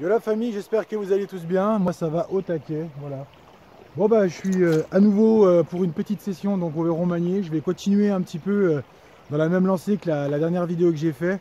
Yo la famille, j'espère que vous allez tous bien. Moi ça va au taquet, voilà. Bon bah je suis à nouveau pour une petite session donc au Véron-Magné. Je vais continuer un petit peu dans la même lancée que la dernière vidéo que j'ai fait.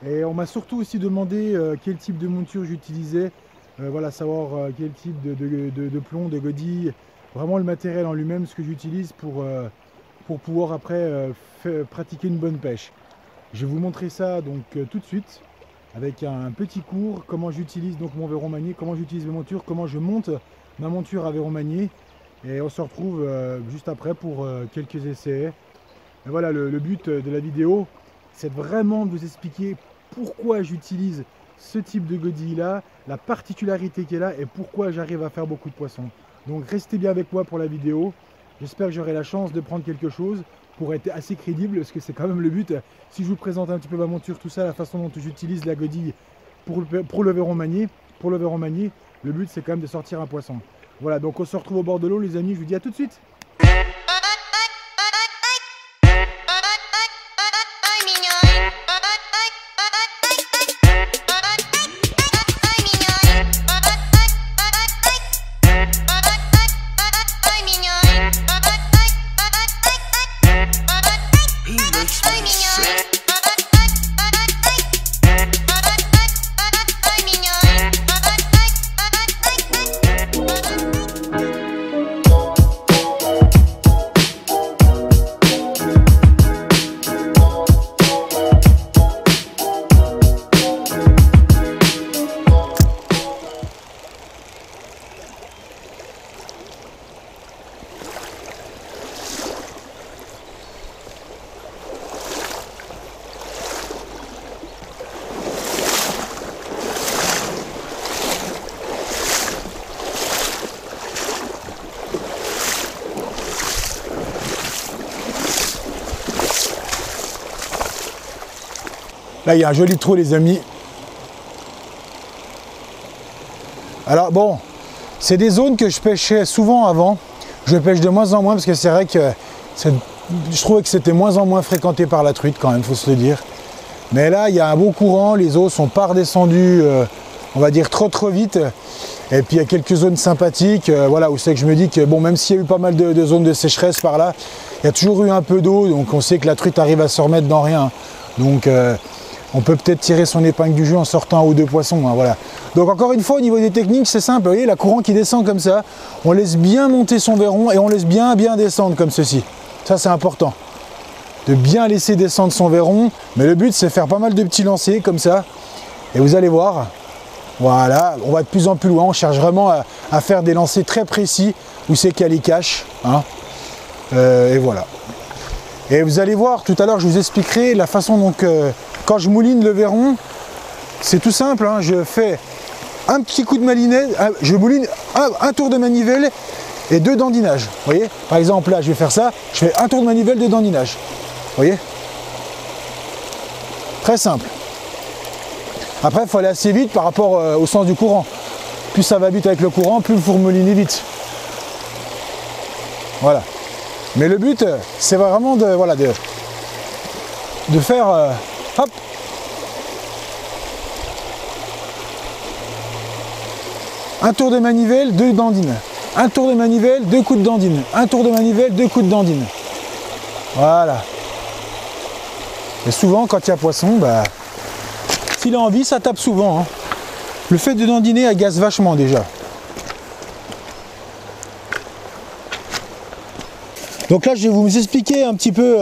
Et on m'a surtout aussi demandé quel type de monture j'utilisais. Voilà, savoir quel type de plomb, de godille, vraiment le matériel en lui-même, ce que j'utilise pour pouvoir après pratiquer une bonne pêche. Je vais vous montrer ça donc tout de suite avec un petit cours, comment j'utilise donc mon Véron-Magné, comment j'utilise mes montures, comment je monte ma monture à Véron-Magné. Et on se retrouve juste après pour quelques essais. Et voilà, le but de la vidéo, c'est vraiment de vous expliquer pourquoi j'utilise ce type de godille là, la particularité qu'elle a et pourquoi j'arrive à faire beaucoup de poissons. Donc restez bien avec moi pour la vidéo. J'espère que j'aurai la chance de prendre quelque chose pour être assez crédible, parce que c'est quand même le but. Si je vous présente un petit peu ma monture, tout ça, la façon dont j'utilise la godille pour le Véron-Magné, le but c'est quand même de sortir un poisson. Voilà, donc on se retrouve au bord de l'eau les amis, je vous dis à tout de suite. Là, il y a un joli trou, les amis. Alors bon, c'est des zones que je pêchais souvent avant. Je pêche de moins en moins parce que c'est vrai que je trouvais que c'était moins en moins fréquenté par la truite quand même, faut se le dire. Mais là, il y a un beau courant, les eaux sont pas redescendues, on va dire trop vite. Et puis il y a quelques zones sympathiques, voilà, où c'est que je me dis que bon, même s'il y a eu pas mal de zones de sécheresse par là, il y a toujours eu un peu d'eau, donc on sait que la truite arrive à se remettre dans rien. Donc on peut peut-être tirer son épingle du jeu en sortant un ou deux poissons, hein, voilà. Donc encore une fois, au niveau des techniques, c'est simple, vous voyez, la courant qui descend comme ça, on laisse bien monter son Véron et on laisse bien descendre comme ceci. Ça c'est important, de bien laisser descendre son Véron, mais le but c'est faire pas mal de petits lancers comme ça, et vous allez voir, voilà, on va de plus en plus loin, on cherche vraiment à faire des lancers très précis, où c'est qu'il y a les caches, hein, et voilà. Et vous allez voir, tout à l'heure je vous expliquerai la façon dont quand je mouline le Véron, c'est tout simple, hein, je fais un petit coup de malinet, je mouline un tour de manivelle et 2 dandinages. Vous voyez, par exemple là je vais faire ça, je fais un tour de manivelle, 2 dandinages. Vous voyez, très simple. Après il faut aller assez vite par rapport au sens du courant. Plus ça va vite avec le courant, plus vous moulinez vite. Voilà. Mais le but c'est vraiment de, voilà, de faire hop, un tour de manivelle, 2 dandines. Un tour de manivelle, 2 coups de dandine. Un tour de manivelle, 2 coups de dandine. Voilà. Et souvent, quand il y a poisson, bah, s'il a envie, ça tape souvent, hein. Le fait de dandiner agace vachement déjà. Donc là, je vais vous expliquer un petit peu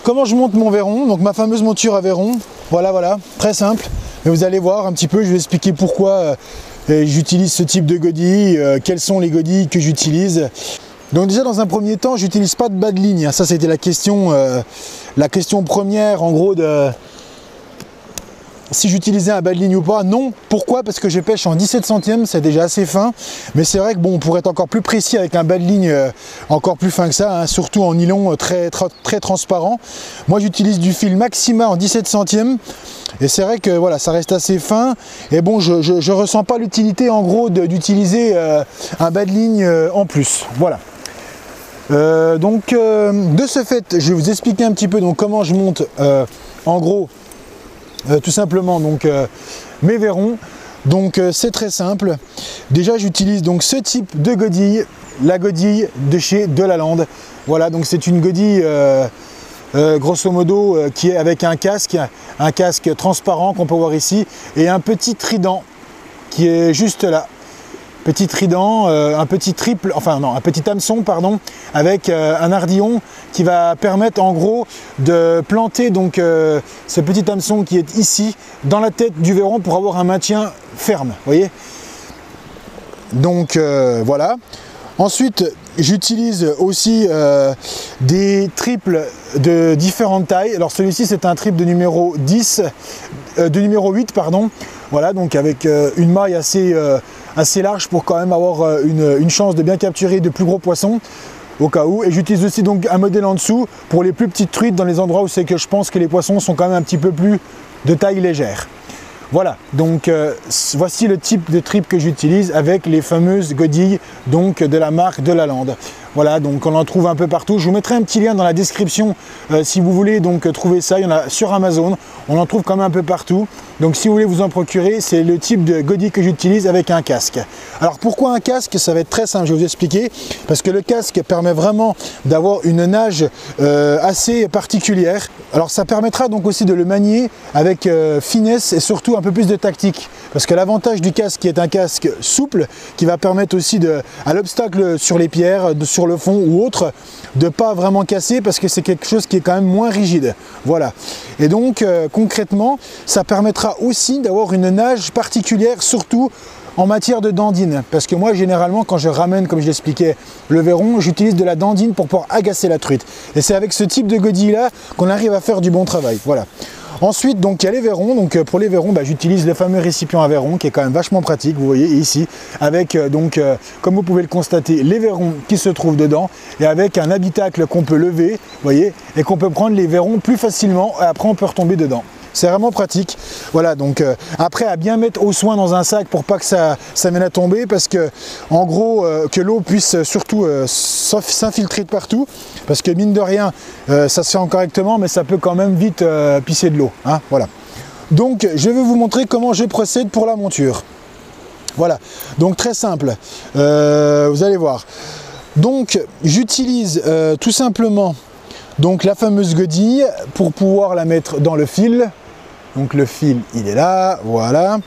comment je monte mon Véron, donc ma fameuse monture à Véron. Voilà, très simple. Mais vous allez voir un petit peu, je vais expliquer pourquoi j'utilise ce type de godille, quelles sont les godilles que j'utilise. Donc déjà dans un premier temps, j'utilise pas de bas de ligne. Ça c'était la question première en gros de si j'utilisais un bas de ligne ou pas. Non, pourquoi? Parce que je pêche en 17 centièmes, c'est déjà assez fin. Mais c'est vrai que bon, on pourrait être encore plus précis avec un bas de ligne encore plus fin que ça, hein, surtout en nylon très transparent. Moi j'utilise du fil Maxima en 17 centièmes. Et c'est vrai que voilà, ça reste assez fin. Et bon, je ressens pas l'utilité en gros d'utiliser un bas de ligne en plus. Voilà. De ce fait, je vais vous expliquer un petit peu donc, comment je monte en gros. Tout simplement, donc mes verrons. Donc c'est très simple. Déjà j'utilise donc ce type de godille, la godille de chez Delalande. Voilà, donc c'est une godille grosso modo qui est avec un casque transparent qu'on peut voir ici et un petit trident qui est juste là. Petit trident, un petit triple, enfin non, un petit hameçon pardon, avec un ardillon qui va permettre en gros de planter donc ce petit hameçon qui est ici dans la tête du verron pour avoir un maintien ferme, vous voyez. Donc voilà. Ensuite j'utilise aussi des triples de différentes tailles. Alors celui-ci c'est un triple de numéro 10, de numéro 8 pardon. Voilà, donc avec une maille assez large pour quand même avoir une chance de bien capturer de plus gros poissons au cas où. Et j'utilise aussi donc un modèle en dessous pour les plus petites truites dans les endroits où c'est que je pense que les poissons sont quand même un petit peu plus de taille légère. Voilà, donc voici le type de trip que j'utilise avec les fameuses godilles donc de la marque Delalande. Voilà, donc on en trouve un peu partout. Je vous mettrai un petit lien dans la description si vous voulez donc trouver ça. Il y en a sur Amazon, on en trouve quand même un peu partout. Donc si vous voulez vous en procurer, c'est le type de godille que j'utilise avec un casque. Alors pourquoi un casque? Ça va être très simple, je vais vous expliquer. Parce que le casque permet vraiment d'avoir une nage assez particulière. Alors ça permettra donc aussi de le manier avec finesse et surtout un peu plus de tactique. Parce que l'avantage du casque qui est un casque souple, qui va permettre aussi à l'obstacle sur les pierres, sur le fond ou autre, de pas vraiment casser parce que c'est quelque chose qui est quand même moins rigide. Voilà. Et donc concrètement, ça permettra aussi d'avoir une nage particulière, surtout en matière de dandine. Parce que moi généralement quand je ramène, comme je l'expliquais, le verron, j'utilise de la dandine pour pouvoir agacer la truite. Et c'est avec ce type de godille là qu'on arrive à faire du bon travail. Voilà. Ensuite, donc il y a les verrons. Donc pour les verrons, j'utilise le fameux récipient à verron qui est quand même vachement pratique. Vous voyez ici, avec comme vous pouvez le constater, les verrons qui se trouvent dedans et avec un habitacle qu'on peut lever, vous voyez, et qu'on peut prendre les verrons plus facilement. Et après, on peut retomber dedans. C'est vraiment pratique. Voilà, donc après à bien mettre au soin dans un sac pour pas que ça mène à tomber, parce que en gros que l'eau puisse surtout s'infiltrer de partout, parce que mine de rien ça se fait correctement, mais ça peut quand même vite pisser de l'eau, hein, voilà. Donc je vais vous montrer comment je procède pour la monture. Voilà, donc très simple, vous allez voir. Donc j'utilise tout simplement donc la fameuse godille pour pouvoir la mettre dans le fil. Donc le fil il est là, voilà.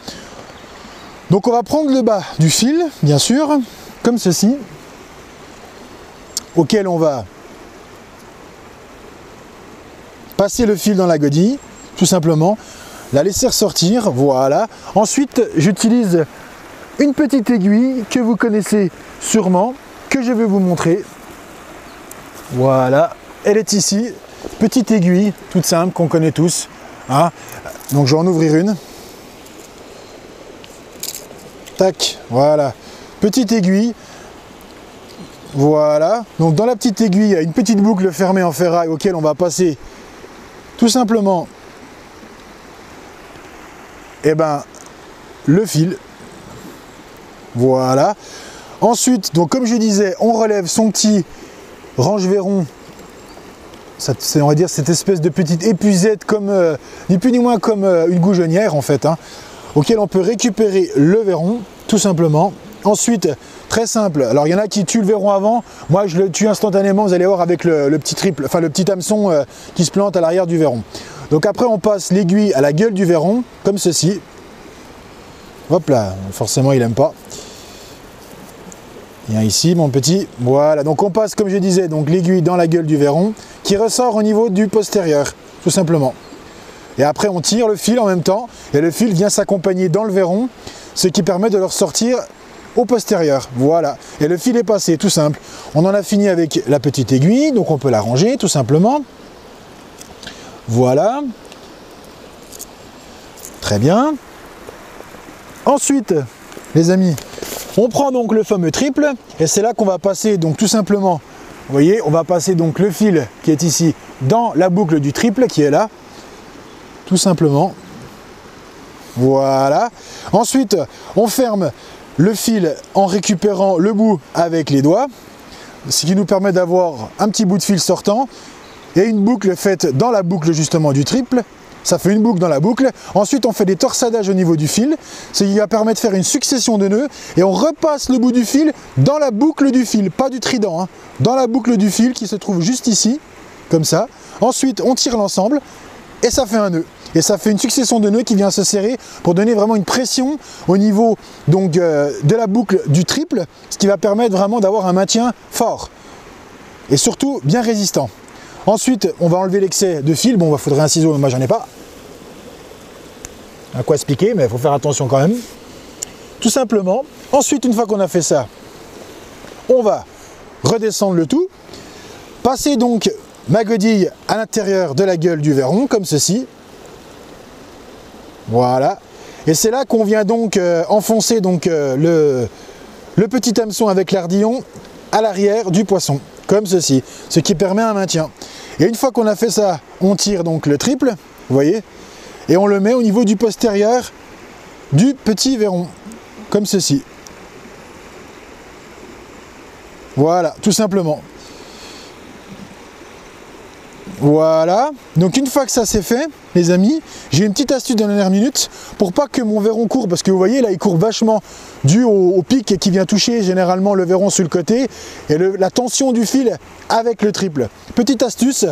Donc on va prendre le bas du fil, bien sûr, comme ceci, auquel on va passer le fil dans la godille, tout simplement, la laisser ressortir, voilà. Ensuite j'utilise une petite aiguille que vous connaissez sûrement, que je vais vous montrer. Voilà, elle est ici, petite aiguille, toute simple, qu'on connaît tous. Hein. Donc je vais en ouvrir une. Tac, voilà. Petite aiguille. Voilà. Donc dans la petite aiguille, il y a une petite boucle fermée en ferraille auquel on va passer tout simplement le fil. Voilà. Ensuite, donc comme je disais, on relève son petit range-verron. C'est, on va dire, cette espèce de petite épuisette, comme ni plus ni moins comme une goujonnière en fait, hein, auquel on peut récupérer le verron tout simplement. Ensuite, très simple, alors il y en a qui tuent le verron avant, moi je le tue instantanément, vous allez voir, avec le petit triple, enfin le petit hameçon qui se plante à l'arrière du verron. Donc après on passe l'aiguille à la gueule du verron, comme ceci. Hop là, forcément il n'aime pas. Viens ici mon petit, voilà, donc on passe comme je disais donc l'aiguille dans la gueule du verron qui ressort au niveau du postérieur, tout simplement. Et après on tire le fil en même temps et le fil vient s'accompagner dans le verron, ce qui permet de le ressortir au postérieur, voilà. Et le fil est passé, tout simple. On en a fini avec la petite aiguille, donc on peut la ranger tout simplement. Voilà. Très bien. Ensuite, les amis, on prend donc le fameux triple et c'est là qu'on va passer donc tout simplement, vous voyez, on va passer donc le fil qui est ici dans la boucle du triple qui est là, tout simplement. Voilà. Ensuite, on ferme le fil en récupérant le bout avec les doigts, ce qui nous permet d'avoir un petit bout de fil sortant et une boucle faite dans la boucle justement du triple. ça fait une boucle dans la boucle. Ensuite, on fait des torsadages au niveau du fil, ce qui va permettre de faire une succession de nœuds, et on repasse le bout du fil dans la boucle du fil, pas du trident, hein, dans la boucle du fil qui se trouve juste ici, comme ça. Ensuite, on tire l'ensemble, et ça fait un nœud. Et ça fait une succession de nœuds qui vient se serrer pour donner vraiment une pression au niveau donc, de la boucle du triple, ce qui va permettre vraiment d'avoir un maintien fort et surtout bien résistant. Ensuite, on va enlever l'excès de fil. Bon, il faudrait un ciseau, mais moi j'en ai pas. À quoi expliquer, mais il faut faire attention quand même. Tout simplement. Ensuite, une fois qu'on a fait ça, on va redescendre le tout, passer donc ma godille à l'intérieur de la gueule du verron, comme ceci. Voilà, et c'est là qu'on vient donc enfoncer donc, le petit hameçon avec l'ardillon à l'arrière du poisson, comme ceci, ce qui permet un maintien. Et une fois qu'on a fait ça, on tire donc le triple, vous voyez, et on le met au niveau du postérieur du petit verron, comme ceci. Voilà, tout simplement. Voilà, donc une fois que ça c'est fait, les amis, j'ai une petite astuce de la dernière minute pour pas que mon verron courbe, parce que vous voyez là il courbe vachement dû au pic qui vient toucher généralement le verron sur le côté et la tension du fil avec le triple. Petite astuce,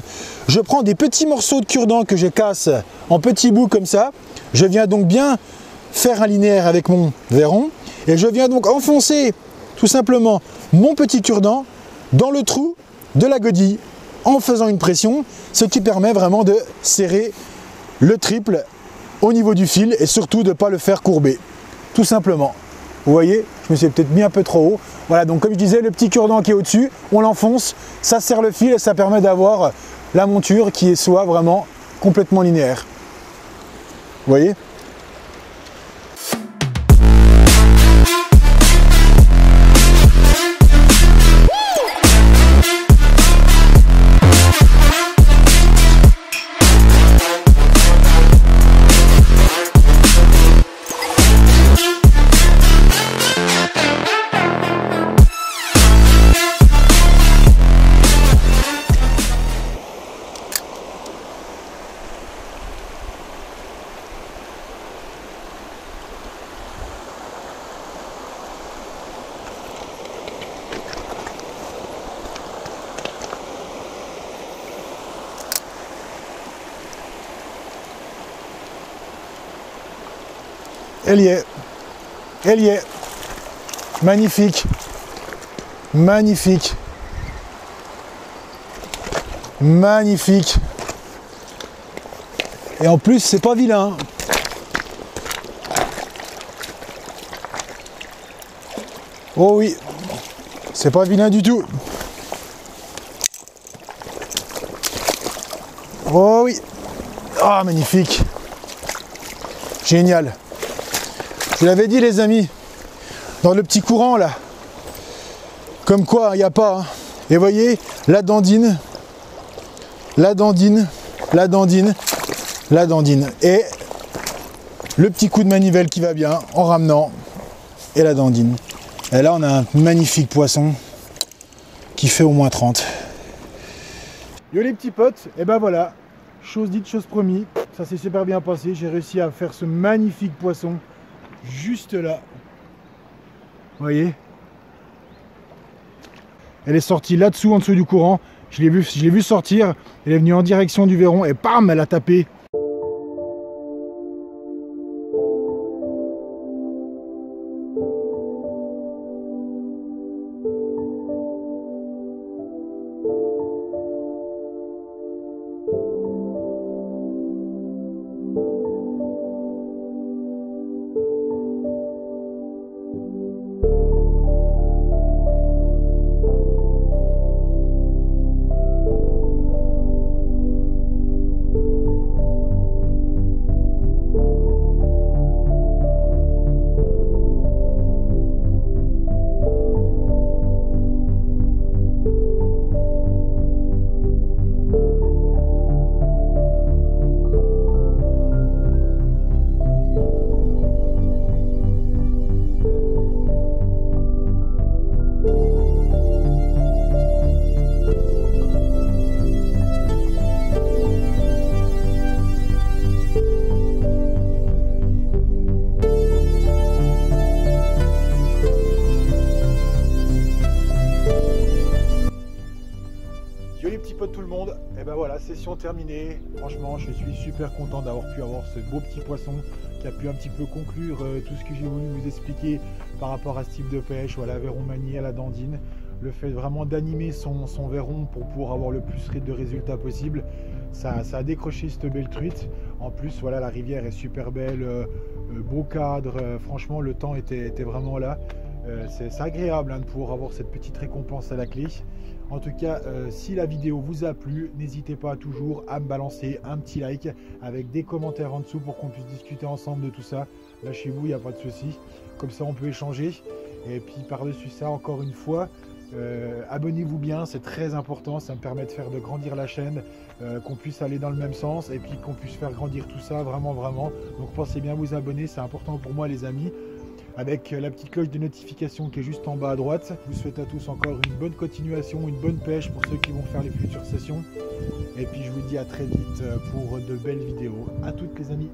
je prends des petits morceaux de cure-dent que je casse en petits bouts comme ça, je viens donc bien faire un linéaire avec mon verron et je viens donc enfoncer tout simplement mon petit cure-dent dans le trou de la godille, en faisant une pression, ce qui permet vraiment de serrer le triple au niveau du fil et surtout de ne pas le faire courber, tout simplement. Vous voyez, je me suis peut-être mis un peu trop haut. Voilà, donc comme je disais, le petit cure-dent qui est au-dessus, on l'enfonce, ça serre le fil et ça permet d'avoir la monture qui soit vraiment complètement linéaire. Vous voyez ? Elle y est, elle y est, magnifique, magnifique, magnifique, et en plus c'est pas vilain. Oh oui, c'est pas vilain du tout. Oh oui, ah magnifique, génial. Je vous l'avais dit les amis, dans le petit courant là, comme quoi il n'y a pas, hein. Et voyez, la dandine, la dandine, la dandine, la dandine, et le petit coup de manivelle qui va bien en ramenant, et la dandine. Et là on a un magnifique poisson qui fait au moins 30. Yo les petits potes, et ben voilà, chose dite, chose promise, ça s'est super bien passé, j'ai réussi à faire ce magnifique poisson juste là, vous voyez, elle est sortie là-dessous en dessous du courant, je l'ai vu sortir, elle est venue en direction du verron et bam, elle a tapé. session terminée. Franchement, je suis super content d'avoir pu avoir ce beau petit poisson qui a pu un petit peu conclure tout ce que j'ai voulu vous expliquer par rapport à ce type de pêche, ou à la verron manié, à la dandine. Le fait vraiment d'animer son verron pour pouvoir avoir le plus de résultats possible. Ça a décroché cette belle truite. En plus, voilà, la rivière est super belle, beau cadre. Franchement, le temps était vraiment là. C'est agréable de pouvoir avoir cette petite récompense à la clé. En tout cas, si la vidéo vous a plu, n'hésitez pas toujours à me balancer un petit like avec des commentaires en dessous pour qu'on puisse discuter ensemble de tout ça. Lâchez-vous, il n'y a pas de souci. Comme ça, on peut échanger. Et puis, par-dessus ça, encore une fois, abonnez-vous bien, c'est très important. Ça me permet de grandir la chaîne, qu'on puisse aller dans le même sens et puis qu'on puisse faire grandir tout ça, vraiment. Donc, pensez bien à vous abonner, c'est important pour moi, les amis. Avec la petite cloche de notification qui est juste en bas à droite. Je vous souhaite à tous encore une bonne continuation, une bonne pêche pour ceux qui vont faire les futures sessions. Et puis je vous dis à très vite pour de belles vidéos. À toutes les amis.